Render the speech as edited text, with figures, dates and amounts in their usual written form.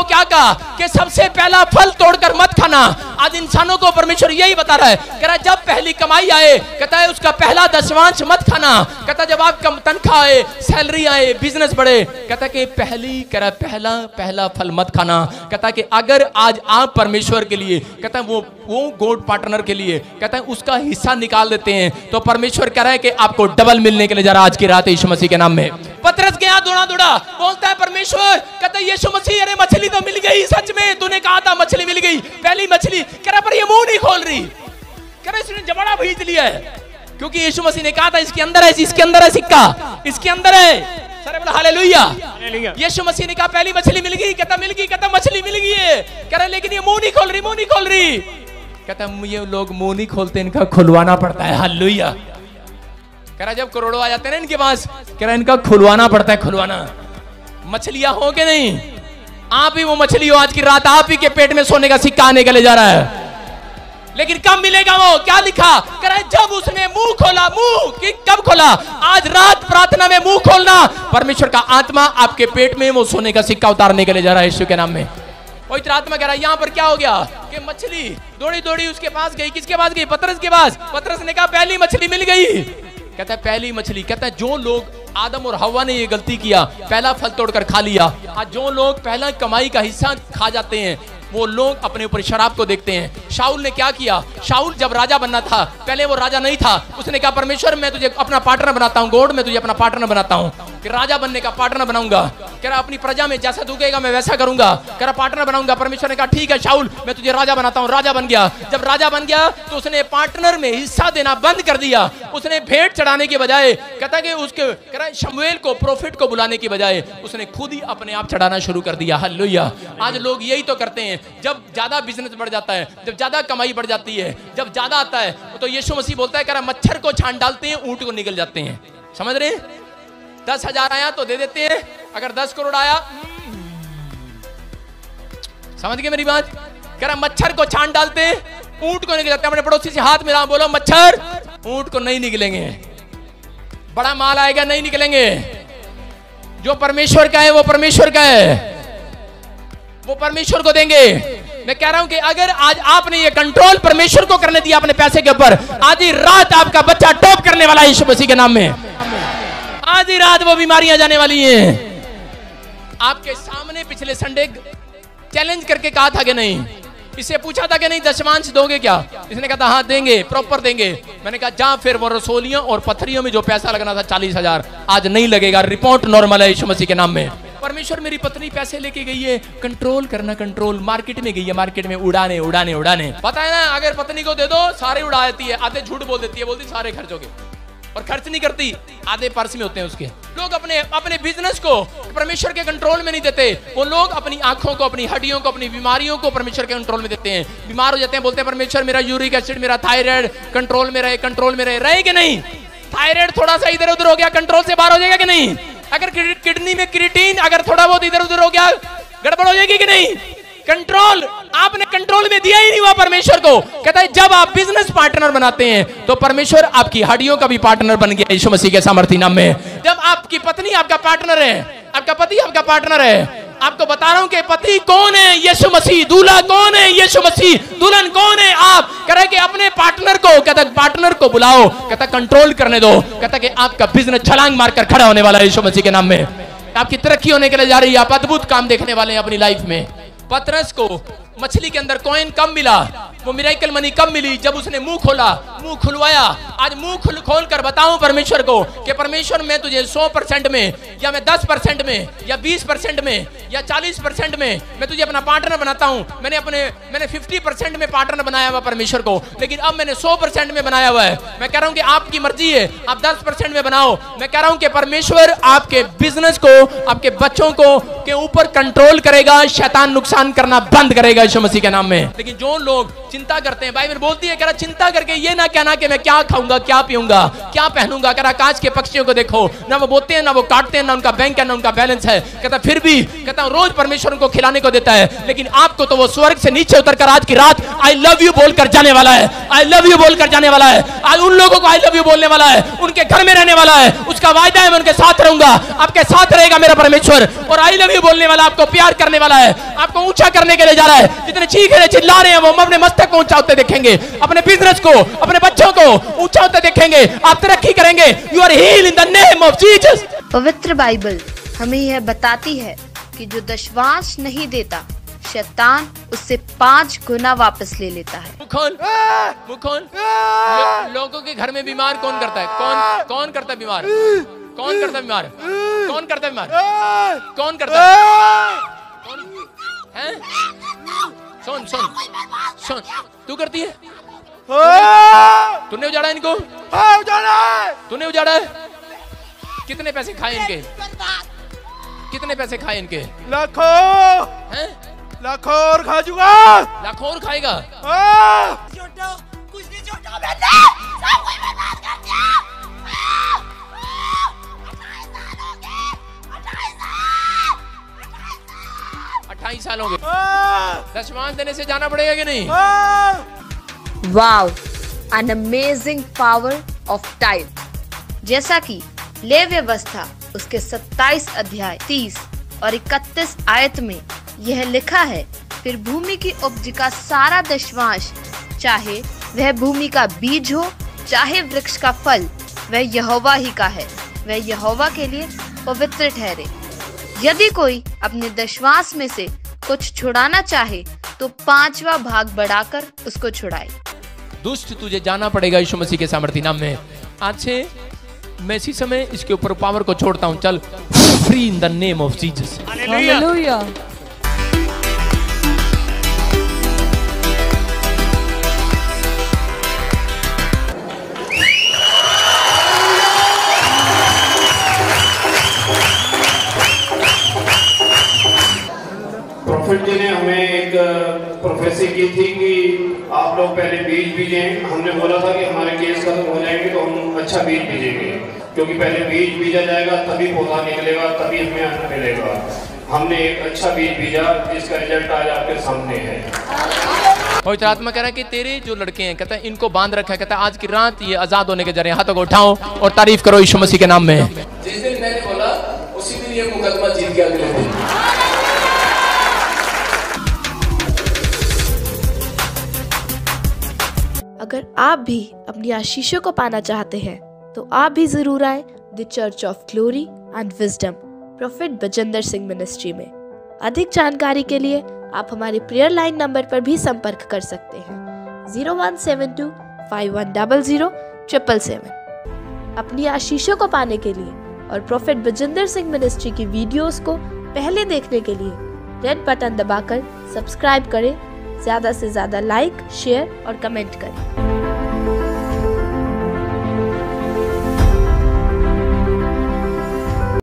क्या कहा कि सबसे पहला फल तोड़कर मत खाना। आज इंसानों को परमेश्वर यही बता रहा है, कह रहा है जब पहली कमाई आए, कहता है उसका पहला दशमांश मत खाना। कहता है जब आपका तनख्वाह आए, सैलरी आए, बिजनेस बढ़े, कहता है कि कह रहा है पहला फल मत खाना। कहता है कि अगर आज आप परमेश्वर के लिए, कहता है वो गोड पार्टनर के लिए, कहता है उसका हिस्सा निकाल देते हैं, तो परमेश्वर कह रहा है कि आपको डबल मिलने के लिए जा रहा आज की रात यीशु मसीह के नाम में। पतरस गया दौड़ा बोलता है परमेश्वर, कहता है यीशु मसीह अरे मछली तो मिल गई, सच में तूने कहा था मछली मिल गई, पहली मछली। कह रहा पर ये मुंह नहीं खोल रही, कह रहा इसने जबड़ा भेज लिया है, क्योंकि यीशु मसीह ने कहा था इसके अंदर है, इसके अंदर है सिक्का, इसके अंदर है। सारे बोला हालेलुया। यीशु मसीह ने कहा पहली मछली मिल गई, कहता मिल गई, कहता मछली मिल गई है, कह रहा लेकिन ये मुंह नहीं खोल रही, मुंह नहीं खोल रही। कहता ये लोग मुंह नहीं खोलते, इनका खुलवाना पड़ता है। हालेलुया। कह रहा जब करोड़ों आ जाते हैं ना इनके पास, कह रहा इनका खुलवाना पड़ता है, खुलवाना। मछलियां हो के नहीं, आप ही वो मछली हो, आज की रात आप ही के पेट में सोने का सिक्का आने के लिए जा रहा है। लेकिन कब मिलेगा वो? क्या लिखा? कह रहा है जब उसने मुंह खोला। मुंह कि कब खोला? आज रात प्रार्थना में मुंह खोलना, परमेश्वर का आत्मा आपके पेट में वो सोने का सिक्का उतारने के लिए जा रहा है यीशु के नाम में। पवित्र आत्मा कह रहा है यहाँ पर क्या हो गया कि मछली दौड़ी दौड़ी उसके पास गई। किसके पास गई? पतरस के पास। पतरस ने कहा पहली मछली मिल गई। कहता है पहली मछली। कहता है जो लोग, आदम और हवा ने ये गलती किया, पहला फल तोड़कर खा लिया। आज जो लोग पहला कमाई का हिस्सा खा जाते हैं, वो लोग अपने ऊपर शराब को देखते हैं। शाऊल ने क्या किया? शाऊल जब राजा बनना था, पहले वो राजा नहीं था, उसने कहा परमेश्वर मैं तुझे अपना पार्टनर बनाता हूँ, गॉड मैं तुझे अपना पार्टनर बनाता हूँ, कि राजा बनने का पार्टनर बनाऊंगा। कह रहा अपनी प्रजा में जैसा तू कहेगा मैं वैसा करूंगा, कह रहा पार्टनर बनाऊंगा। परमेश्वर ने कहा ठीक है शाऊल मैं तुझे राजा बनाता हूँ। राजा बन गया। जब राजा बन गया तो उसने पार्टनर में हिस्सा देना बंद कर दिया। उसने भेंट चढ़ाने के बजाय, कहता कि उसके कह रहा शमूएल को, प्रोफेट को बुलाने की बजाय उसने खुद ही अपने आप चढ़ाना शुरू कर दिया। हालेलुया। आज लोग यही तो करते हैं। जब ज्यादा बिजनेस बढ़ जाता है, जब ज्यादा कमाई बढ़ जाती है, जब ज्यादा आता है, तो यीशु मसीह बोलता है कह रहा मच्छर को छान डालते हैं, ऊंट को निकल जाते हैं। समझ रहे? 10,000 आया तो दे देते हैं, अगर 10 करोड़ आया, समझ गए मेरी बात? कह रहा मच्छर को छान डालते हैं, ऊंट को निकल जाते हैं। अपने पड़ोसी से हाथ मिला, बोलो मच्छर ऊंट को नहीं निकलेंगे। बड़ा माल आएगा नहीं निकलेंगे। जो परमेश्वर का है वो परमेश्वर का है, वो परमेश्वर को देंगे। मैं कह रहा हूं कि अगर आज आपने ये कंट्रोल परमेश्वर को करने दिया अपने पैसे के ऊपर, आज ही रात आपका बच्चा टॉप करने वाला है यीशु मसीह के नाम में। आज ही रात वो बीमारियां जाने वाली हैं। आपके सामने पिछले संडे चैलेंज करके कहा था कि नहीं, इससे पूछा था कि नहीं दशमांश दोगे क्या? इसने कहा था हाँ देंगे, प्रॉपर देंगे। मैंने कहा जा फिर वो रसोलियों और पत्थरियों में जो पैसा लगना था 40,000 आज नहीं लगेगा। रिपोर्ट नॉर्मल है यीशु मसीह के नाम में। परमेश्वर मेरी पत्नी पैसे लेके गई है, कंट्रोल करना, कंट्रोल। मार्केट में गई है, मार्केट में उड़ाने उड़ाने उड़ाने। पता है ना अगर पत्नी को दे दो सारे उड़ा देती है, आधे झूठ बोल देती है, बोलती सारे खर्च हो गए, और खर्च नहीं करती, आधे पर्स में होते हैं उसके। लोग अपने बिजनेस को परमेश्वर के कंट्रोल में नहीं देते। वो लोग अपनी आंखों को, अपनी हड्डियों को, अपनी बीमारियों को परमेश्वर के कंट्रोल में देते हैं। बीमार हो जाते हैं, बोलते हैं परमेश्वर मेरा यूरिक एसिड, मेरा थायराइड कंट्रोल में रहे, कंट्रोल में रहे कि नहीं? थायराइड थोड़ा सा इधर उधर हो गया, कंट्रोल से बाहर हो जाएगा कि नहीं? अगर किडनी में क्रिएटिन अगर थोड़ा बहुत इधर उधर हो गया, गड़बड़ हो जाएगी कि नहीं? कंट्रोल आपने कंट्रोल में दिया ही नहीं हुआ परमेश्वर को। कहता है जब आप बिजनेस पार्टनर बनाते हैं तो परमेश्वर आपकी हड्डियों का भी पार्टनर बन गया यीशु मसीह के सामर्थ्य नाम में। जब आपकी पत्नी आपका पार्टनर है, आपका पति आपका पार्टनर है। आपको बता रहा हूं कि पति कौन है? यीशु मसीह। दूल्हा कौन है? यीशु मसीह। दुल्हन कौन है? आप। कह रहे कि अपने पार्टनर को, कहता पार्टनर को बुलाओ, कहता कंट्रोल करने दो, कहता कि आपका बिजनेस छलांग मारकर खड़ा होने वाला है यीशु मसीह के नाम में। आपकी तरक्की होने के लिए जा रही है, आप अद्भुत काम देखने वाले हैं अपनी लाइफ में। पतरस को मछली के अंदर कॉइन कब मिला? वो मिरेकल मनी कब मिली? जब उसने मुंह खोला, मुंह खुलवाया। आज मुंह खोल कर बताऊं परमेश्वर को कि परमेश्वर मैं तुझे 100% में, या मैं 10% में, या 20% में, या 40% में मैं तुझे अपना पार्टनर बनाता हूं। मैंने 50% में पार्टनर बनाया हुआ परमेश्वर को, लेकिन अब मैंने 100% में बनाया हुआ है। मैं कह रहा हूं कि आपकी मर्जी है, आप 10% में बनाओ। मैं कह रहा हूं कि परमेश्वर आपके बिजनेस को, आपके बच्चों को के ऊपर कंट्रोल करेगा, शैतान नुकसान करना बंद करेगा यीशु मसीह के नाम में। लेकिन जो लोग चिंता करते हैं, बाइबल बोलती है, कह रहा चिंता करके ये ना कहना कि मैं क्या खाऊंगा, क्या पीऊंगा, क्या पहनूंगा। कह रहा कांच के पक्षियों को देखो, ना वो बोते हैं, ना वो काटते हैं, ना उनका बैंक है, ना उनका बैलेंस है। कहता फिर भी कहता रोज परमेश्वर उनको खिलाने को देता है, लेकिन आपको तो वो स्वर्ग से नीचे उतरकर आज की रात आई लव यू बोलकर जाने वाला है। आई लव यू बोलकर जाने वाला है। आज उन लोगों को आई लव यू बोलने वाला है, उनके घर में रहने वाला है, उस उसका वायदा है मैं उनके साथ रहूंगा। आपके साथ रहेगा मेरा परमेश्वर। और आई लव यू बोलने वाला, आपको प्यार करने वाला है, आपको ऊंचा करने के लिए जा रहा है। जितने चीख रहे चिल्ला रहे हैं वो अपने मस्तक को ऊंचा होते देखेंगे, अपने बिजनेस को, अपने बच्चों को ऊंचा होते देखेंगे। आप तरक्की करेंगे। You are healed in the name of Jesus. पवित्र बाइबल हमें यह बताती है कि जो दशवांश नहीं देता, शैतान उससे 5 गुना वापस ले लेता है। लोगों के घर में बीमार कौन करता है? कौन करता है बीमार? कौन करता है बीमार? कौन करता है बीमार? कौन करता है? सुन तू करती है? तूने उजाड़ा इनको? तूने उजाड़ा है? कितने पैसे खाए इनके? कितने पैसे खाए इनके? लाखों और खा चुका। लाखों और खाएगा। कुछ नहीं छोटा मैंने, सब कुछ बर्बाद कर दिया। 28 साल हो गए। दशवांश देने से जाना पड़ेगा कि नहीं? Wow, an amazing power of type. जैसा कि ले व्यवस्था उसके 27 अध्याय 30 और 31 आयत में यह लिखा है, फिर भूमि की उपज का सारा दशवांश, चाहे वह भूमि का बीज हो चाहे वृक्ष का फल, वह यहोवा ही का है, वह यहोवा के लिए पवित्र ठहरे। यदि कोई अपने दशवांश में से कुछ छुड़ाना चाहे तो 5वां भाग बढ़ाकर उसको छुड़ाए। दुष्ट तुझे जाना पड़ेगा यीशु मसीह के सामर्थी नाम में। आज से मैं इसी समय इसके ऊपर पावर को छोड़ता हूं। चल, free in the name of Jesus. Hallelujah. Prophet ji ने हमें एक प्रोफेसी की थी कि आप लोग पहले बीज बीजें। हमने बोला था कि हमारे केस खत्म हो जाएंगे तो हम अच्छा बीज बीजेंगे, क्योंकि पहले बीज बीजा जाएगा तभी पौधा निकलेगा, तभी हमें अन्न मिलेगा। हमने एक अच्छा बीज बीजा जिसका रिजल्ट आज आपके सामने है। पवित्र आत्मा कह रहा है कि तेरे जो लड़के हैं, कहता है इनको बांध रखा है, कहता है आज की रात ये आजाद होने के जा रहे हैं। हाथों को उठाओ और तारीफ करो यीशु मसीह के नाम में। जिस दिन मैंने बोला उसी दिन ये मुकदमा जीत गया। अगले दिन अगर आप भी अपनी आशीषों को पाना चाहते हैं तो आप भी जरूर आए the church of glory and wisdom prophet Bajinder Singh ministry में। अधिक जानकारी के लिए आप हमारे प्रेयर लाइन नंबर पर भी संपर्क कर सकते हैं 0172 5100 777। अपनी आशीषों को पाने के लिए और प्रोफेट बजेंद्र सिंह मिनिस्ट्री की वीडियोस को पहले देखने के लिए रेड बटन दबाकर सब्सक्राइब करें। ज़्यादा से ज़्यादा लाइक, शेयर और कमेंट करें।